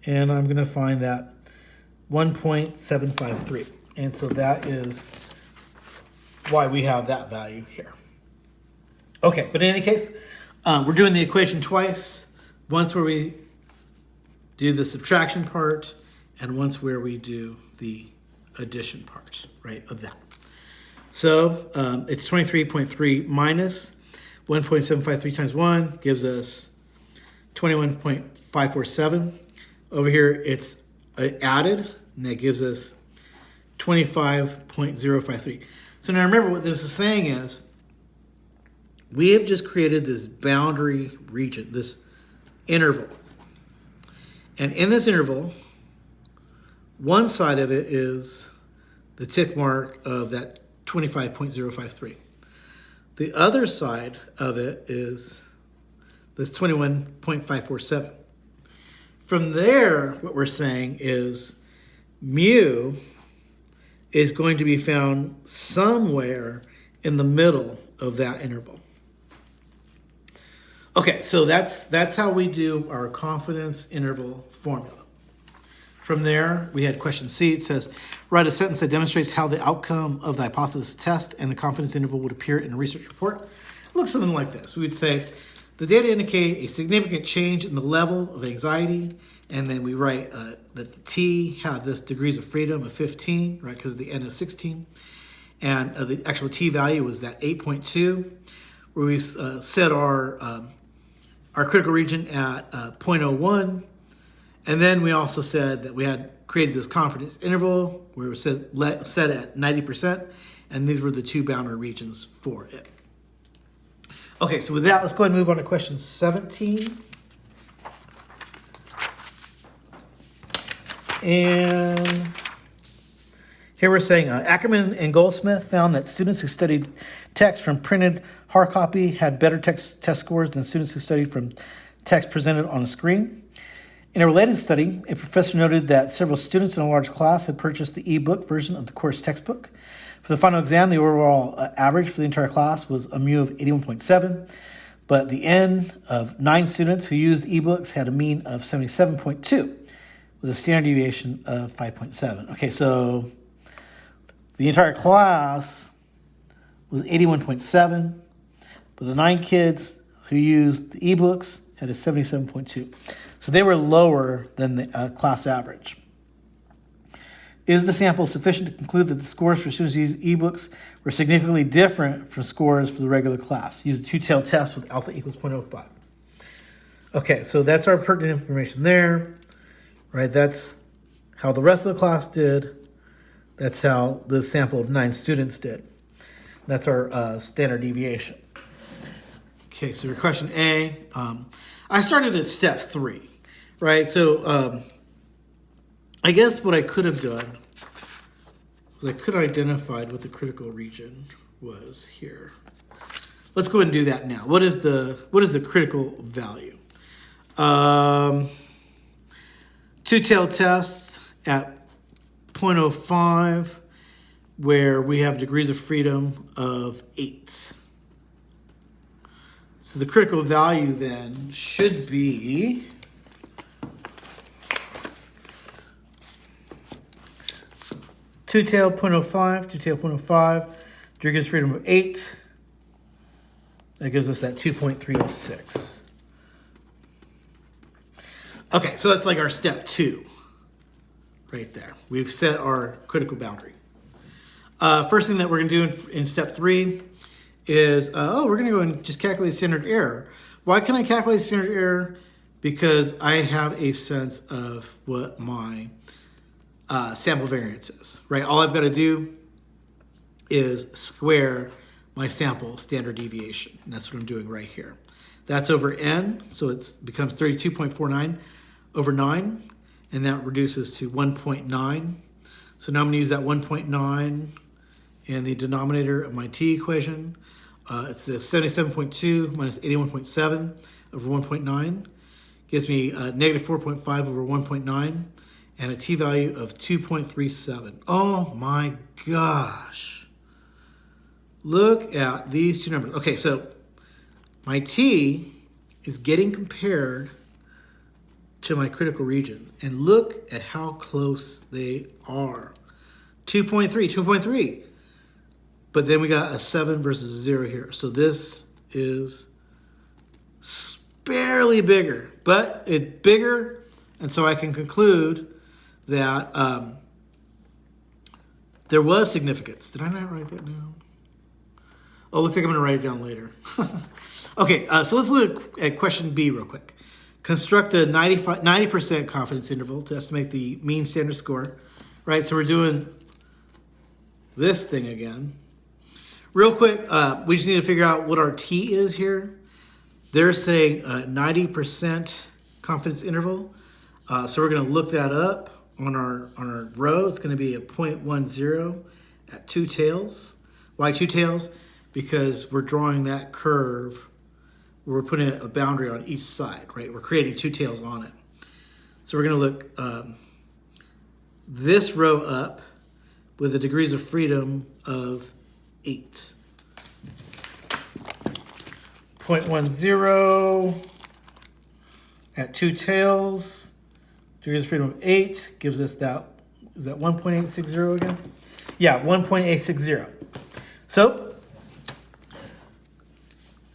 and I'm going to find that 1.753. And so that is why we have that value here. Okay, but in any case, we're doing the equation twice. Once where we do the subtraction part, and once where we do the addition part, right, of that. So it's 23.3 minus 1.753 times 1 gives us 21.547. Over here, it's added, and that gives us 25.053. So now remember what this is saying is we have just created this boundary region, this interval. And in this interval, one side of it is the tick mark of that 25.053. The other side of it is this 21.547. From there, what we're saying is mu is going to be found somewhere in the middle of that interval. Okay, so that's how we do our confidence interval formula. From there, we had question C. It says, write a sentence that demonstrates how the outcome of the hypothesis test and the confidence interval would appear in a research report. It looks something like this. We would say, the data indicate a significant change in the level of anxiety, and then we write that the T had this degrees of freedom of 15, right, because the N is 16, and the actual T value was that 8.2, where we set our critical region at 0.01, and then we also said that we had created this confidence interval where it was set at 90%, and these were the 2 boundary regions for it. Okay, so with that, let's go ahead and move on to question 17. And here we're saying Ackerman and Goldsmith found that students who studied text from printed hard copy had better test scores than students who studied from text presented on a screen. In a related study, a professor noted that several students in a large class had purchased the e-book version of the course textbook. For the final exam, the overall average for the entire class was a mu of 81.7, but the N of 9 students who used ebooks had a mean of 77.2, with a standard deviation of 5.7. Okay, so The entire class was 81.7, but the 9 kids who used the ebooks had a 77.2. So they were lower than the class average. Is the sample sufficient to conclude that the scores for students who used ebooks were significantly different from scores for the regular class? Use a two-tailed test with alpha equals 0.05. Okay, so that's our pertinent information there, right? That's how the rest of the class did. That's how the sample of 9 students did. That's our standard deviation. Okay, so for question A, I started at step 3, right? So I guess what I could have done was I could have identified what the critical region was here. Let's go ahead and do that now. What is the critical value? Two-tailed test at 0.05, where we have degrees of freedom of 8. So the critical value then should be two-tailed 0.05, two-tailed 0.05, degrees of freedom of 8. That gives us that 2.306. Okay, so that's like our step 2 right there. We've set our critical boundary. First thing that we're going to do in step 3 is, we're going to go and just calculate standard error. Why can I calculate standard error? Because I have a sense of what my sample variance is, right? All I've got to do is square my sample standard deviation. And that's what I'm doing right here. That's over n, so it becomes 32.49 over 9, and that reduces to 1.9. So now I'm going to use that 1.9 in the denominator of my t equation. It's the 77.2 minus 81.7 over 1.9. Gives me negative 4.5 over 1.9 and a t-value of 2.37. Oh my gosh. Look at these two numbers. Okay, so my t is getting compared to my critical region. And look at how close they are. 2.3. But then we got a 7 versus a 0 here. So this is barely bigger, but it's bigger. And so I can conclude that there was significance. Did I not write that down? Oh, looks like I'm going to write it down later. Okay, so let's look at question B real quick. Construct the 90% confidence interval to estimate the mean standard score. Right, so we're doing this thing again. Real quick, we just need to figure out what our t is here. They're saying 90% confidence interval. So we're going to look that up on our row. It's going to be a 0.10 at 2 tails. Why 2 tails? Because we're drawing that curve. We're putting a boundary on each side, right? We're creating 2 tails on it. So we're going to look this row up with the degrees of freedom of 8. 0.10 at 2 tails. Degrees of freedom of 8 gives us that, is that 1.860 again? Yeah, 1.860. So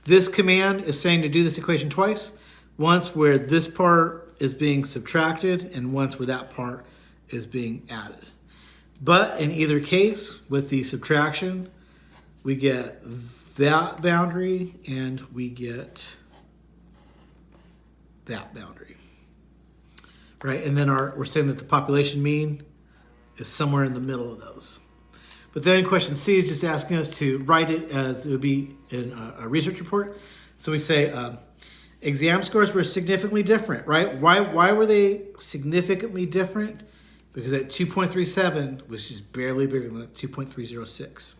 this command is saying to do this equation twice. Once where this part is being subtracted and once where that part is being added. But in either case, with the subtraction, we get that boundary and we get that boundary. Right, and then we're saying that the population mean is somewhere in the middle of those. But then question C is just asking us to write it as it would be in a research report. So we say exam scores were significantly different, right? Why were they significantly different? Because at 2.37 was just barely bigger than 2.306.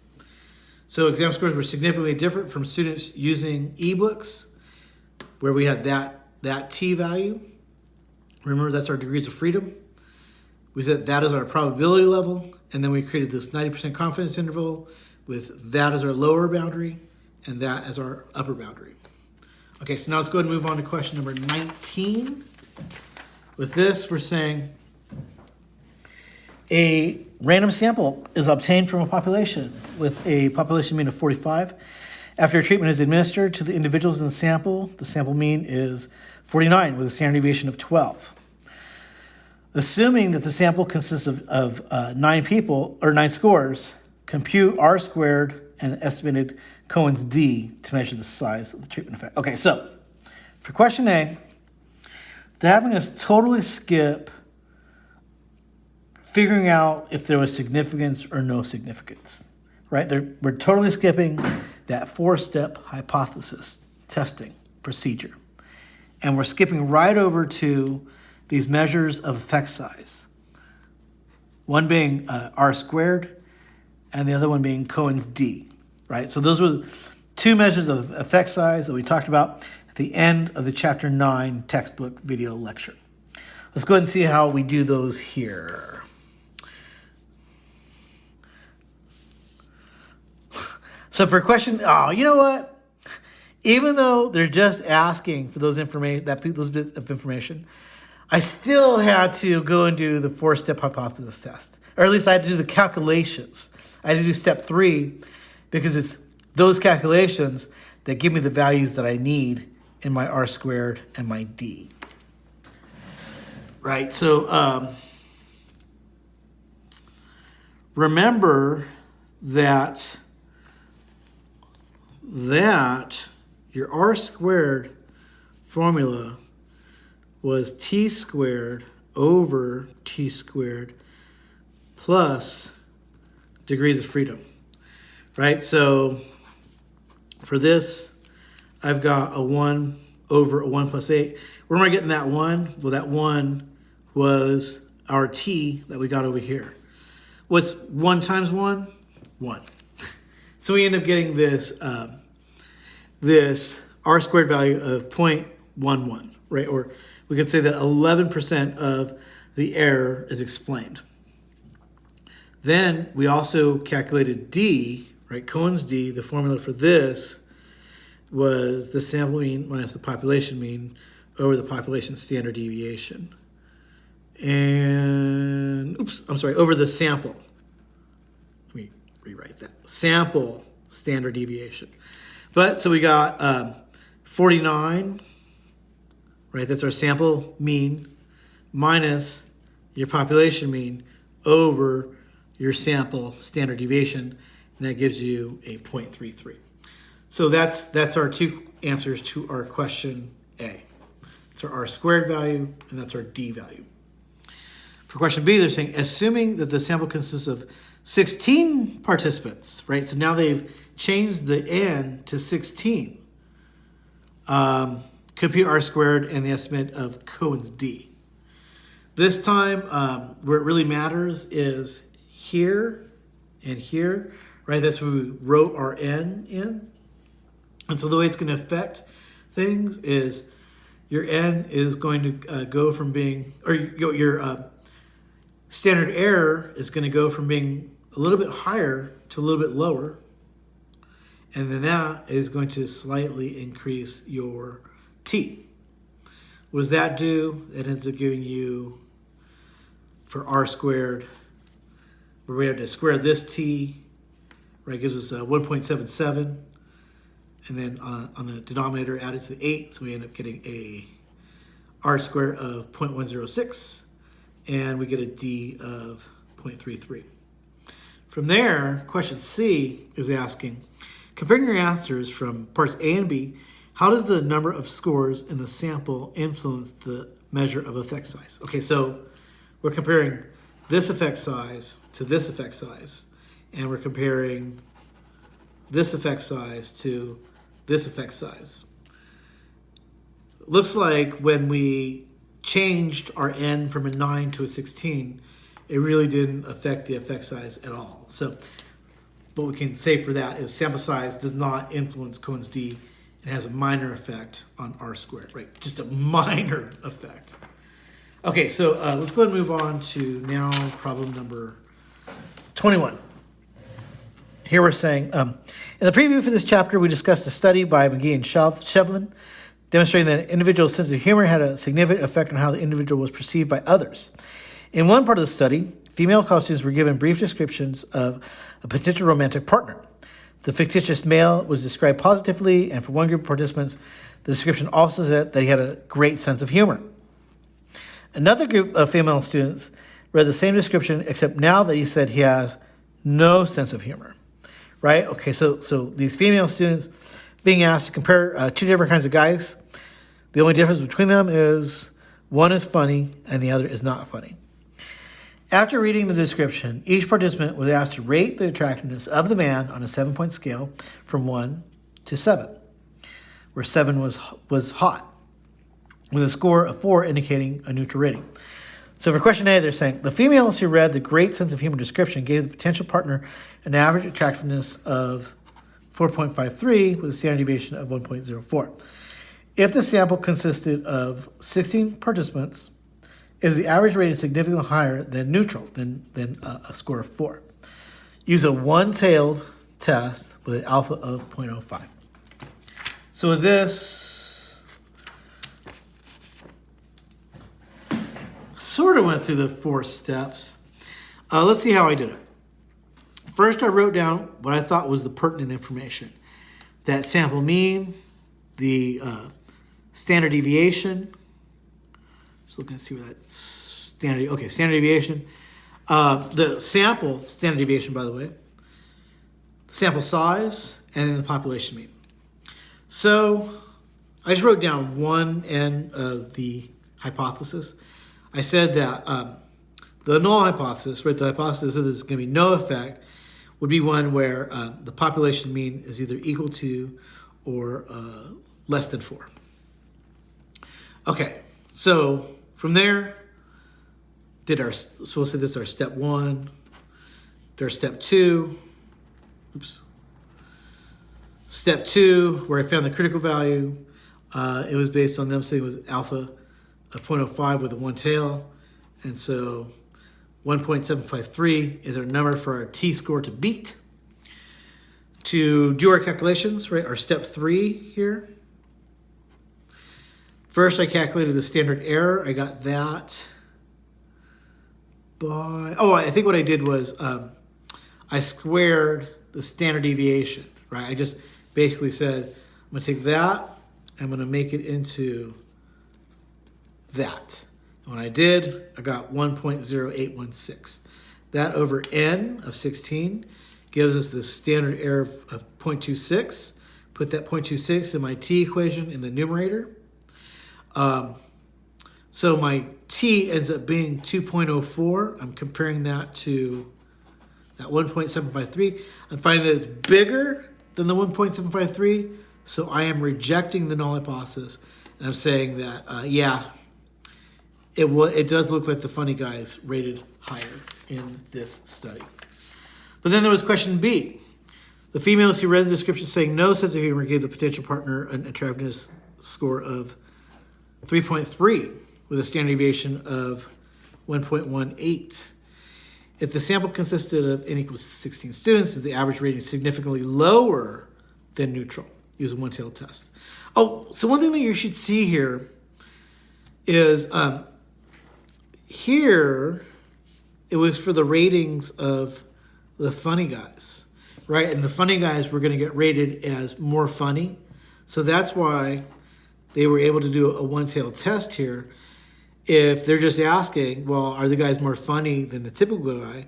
So exam scores were significantly different from students using ebooks, where we had that t value. Remember, that's our degrees of freedom. We said that is our probability level, and then we created this 90% confidence interval with that as our lower boundary and that as our upper boundary. Okay, so now let's go ahead and move on to question number 19. With this, we're saying a random sample is obtained from a population with a population mean of 45. After treatment is administered to the individuals in the sample mean is 49 with a standard deviation of 12. Assuming that the sample consists of 9 people or 9 scores, compute R squared and the estimated Cohen's D to measure the size of the treatment effect. Okay, so for question A, they're having us totally skip figuring out if there was significance or no significance, right? We're totally skipping that 4-step hypothesis testing procedure. And we're skipping right over to these measures of effect size. One being R squared and the other one being Cohen's D, right? So those were 2 measures of effect size that we talked about at the end of the Chapter 9 textbook video lecture. Let's go ahead and see how we do those here. So for question, you know what? Even though they're just asking for those bits of information, I still had to go and do the 4-step hypothesis test. Or at least I had to do the calculations. I had to do step 3 because it's those calculations that give me the values that I need in my R squared and my D. Right, so remember that your R squared formula was T squared over T squared plus degrees of freedom, right? So for this, I've got a 1 over a 1 plus 8. Where am I getting that 1? Well, that 1 was our T that we got over here. What's 1 times 1? 1. So we end up getting this this R squared value of 0.11, right? Or we could say that 11% of the error is explained. Then we also calculated D, right? Cohen's D. The formula for this was the sample mean minus the population mean over the population standard deviation. And, over the sample. Let me rewrite that. Sample standard deviation. But, so we got 49, right? That's our sample mean minus your population mean over your sample standard deviation, and that gives you a 0.33. So that's our 2 answers to our question A. That's our R squared value, and that's our D value. For question B, they're saying, assuming that the sample consists of 16 participants, right? So now they've changed the N to 16. Compute R squared and the estimate of Cohen's D. This time, where it really matters is here and here, right? That's where we wrote our N in. And so the way it's going to affect things is your N is going to go from being, or your standard error is going to go from being a little bit higher to a little bit lower. And then that is going to slightly increase your T. What does that do? It ends up giving you, for R squared, we have to square this T, right? Gives us 1.77. And then on the denominator, add it to the 8. So we end up getting a R squared of 0.106. And we get a D of 0.33. From there, question C is asking, comparing your answers from parts A and B, how does the number of scores in the sample influence the measure of effect size? Okay, so we're comparing this effect size to this effect size, and we're comparing this effect size to this effect size. Looks like when we changed our N from a 9 to a 16, it really didn't affect the effect size at all. So what we can say for that is sample size does not influence Cohen's D. It has a minor effect on R squared, right? Just a minor effect. Okay, so let's go ahead and move on to now problem number 21. Here we're saying, in the preview for this chapter, we discussed a study by McGee and Shevlin demonstrating that an individual's sense of humor had a significant effect on how the individual was perceived by others. In one part of the study, female college students were given brief descriptions of a potential romantic partner. The fictitious male was described positively, and for one group of participants, the description also said that he had a great sense of humor. Another group of female students read the same description, except now that he said he has no sense of humor, right? Okay, so these female students being asked to compare two different kinds of guys. The only difference between them is one is funny and the other is not funny. After reading the description, each participant was asked to rate the attractiveness of the man on a 7-point scale from 1 to 7, where 7 was hot, with a score of 4 indicating a neutral rating. So for question A, they're saying, the females who read the great sense of humor description gave the potential partner an average attractiveness of 4.53 with a standard deviation of 1.04. If the sample consisted of 16 participants, is the average rating significantly higher than neutral, than a score of 4? Use a one-tailed test with an alpha of 0.05. So with this, sort of went through the 4 steps. Let's see how I did it. First, I wrote down what I thought was the pertinent information. That sample mean, the standard deviation. Just looking to see where that's standard deviation. The sample, standard deviation, by the way. Sample size, and then the population mean. So I just wrote down one end of the hypothesis. I said that the null hypothesis, right, the hypothesis that there's going to be no effect, would be one where the population mean is either equal to or less than 4. Okay, so from there, so we'll say this is our step 1, there's step 2, Step 2, where I found the critical value, it was based on them saying it was alpha of 0.05 with a one tail, and so 1.753 is our number for our t-score to beat. To do our calculations, right, our step 3 here. First, I calculated the standard error. I got that by, I think what I did was I squared the standard deviation, right? I just basically said, I'm going to take that, I'm going to make it into that. And when I did, I got 1.0816. That over n of 16 gives us the standard error of 0.26. Put that 0.26 in my t equation in the numerator. So my t ends up being 2.04. I'm comparing that to that 1.753. I'm finding that it's bigger than the 1.753. So I am rejecting the null hypothesis. And I'm saying that, yeah, it does look like the funny guys rated higher in this study. But then there was question B. The females who read the description saying no sense of humor gave the potential partner an attractiveness score of 3.3 with a standard deviation of 1.18. If the sample consisted of n equals 16 students, is the average rating significantly lower than neutral? Use a one-tailed test. Oh, so one thing that you should see here is here it was for the ratings of the funny guys, right? And the funny guys were going to get rated as more funny. So that's why they were able to do a one-tailed test here. If they're just asking, well, are the guys more funny than the typical guy,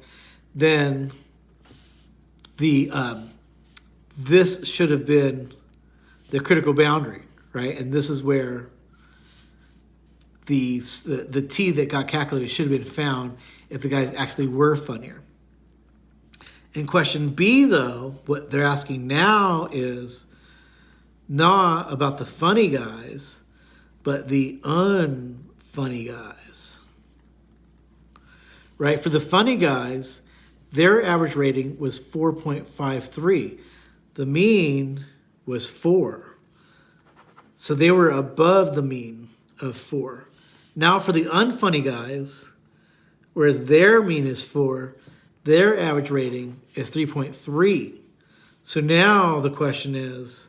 then this should have been the critical boundary, right? And this is where the t that got calculated should have been found if the guys actually were funnier. In question B, though, what they're asking now is not about the funny guys, but the unfunny guys. Right? For the funny guys, their average rating was 4.53. The mean was 4. So they were above the mean of 4. Now for the unfunny guys, whereas their mean is 4, their average rating is 3.3. So now the question is,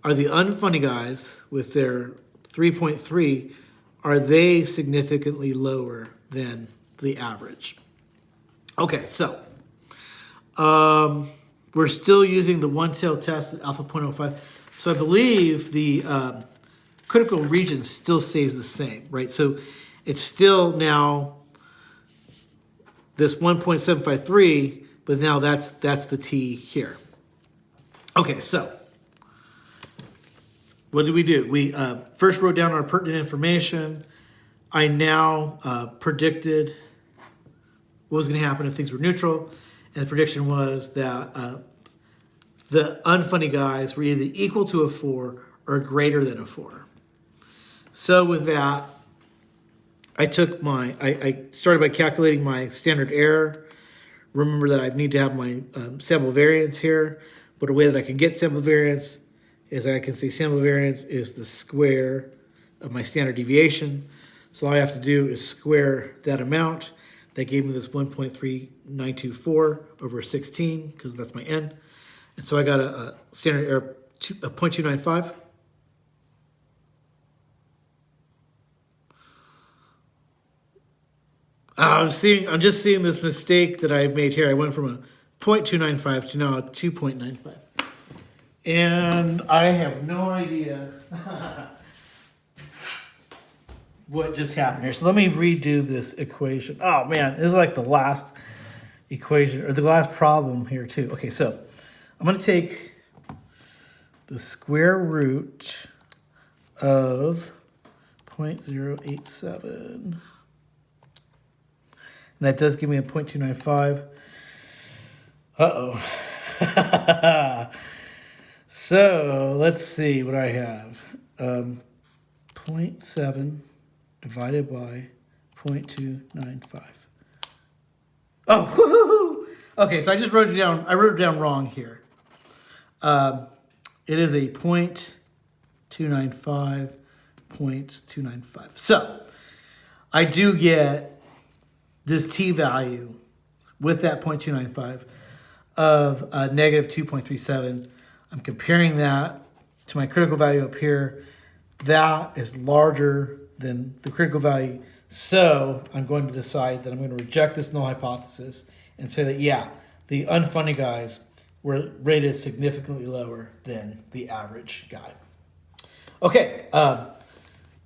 are the unfunny guys with their 3.3, are they significantly lower than the average. Okay, so we're still using the one-tail test at alpha 0.05. So I believe the critical region still stays the same, right? So it's still now this 1.753, but now that's the T here. Okay, so what did we do? We first wrote down our pertinent information. I now predicted what was going to happen if things were neutral, and the prediction was that the unfunny guys were either equal to a 4 or greater than a 4. So with that, I started by calculating my standard error. Remember that I need to have my sample variance here, but a way that I can get sample variance is I can say sample variance is the square of my standard deviation. So all I have to do is square that amount. That gave me this 1.3924 over 16, because that's my n. And so I got a standard error of 0.295. I'm just seeing this mistake that I made here. I went from a 0.295 to now a 2.95. And I have no idea what just happened here. So let me redo this equation. Oh man, this is like the last equation, or the last problem here too. Okay, so I'm going to take the square root of 0.087. And that does give me a 0.295. Uh-oh. So let's see what I have. 0.7 divided by 0.295. Oh, woo-hoo-hoo. Okay, so I just wrote it down. I wrote it down wrong here. It is a 0.295, 0.295. So I do get this t-value with that 0.295 of negative 2.37. I'm comparing that to my critical value up here. That is larger than the critical value. So I'm going to decide that I'm going to reject this null hypothesis and say that, yeah, the unfunny guys were rated significantly lower than the average guy. Okay,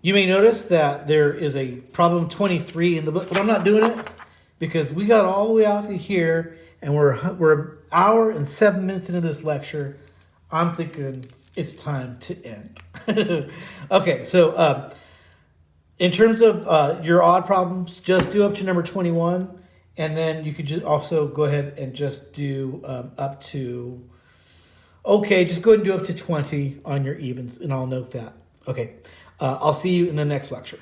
you may notice that there is a problem 23 in the book, but I'm not doing it because we got all the way out to here and we're an hour and 7 minutes into this lecture. I'm thinking it's time to end. Okay, so in terms of your odd problems, just do up to number 21, and then you could just also go ahead and just do up to, okay, just go ahead and do up to 20 on your evens, and I'll note that. Okay, I'll see you in the next lecture.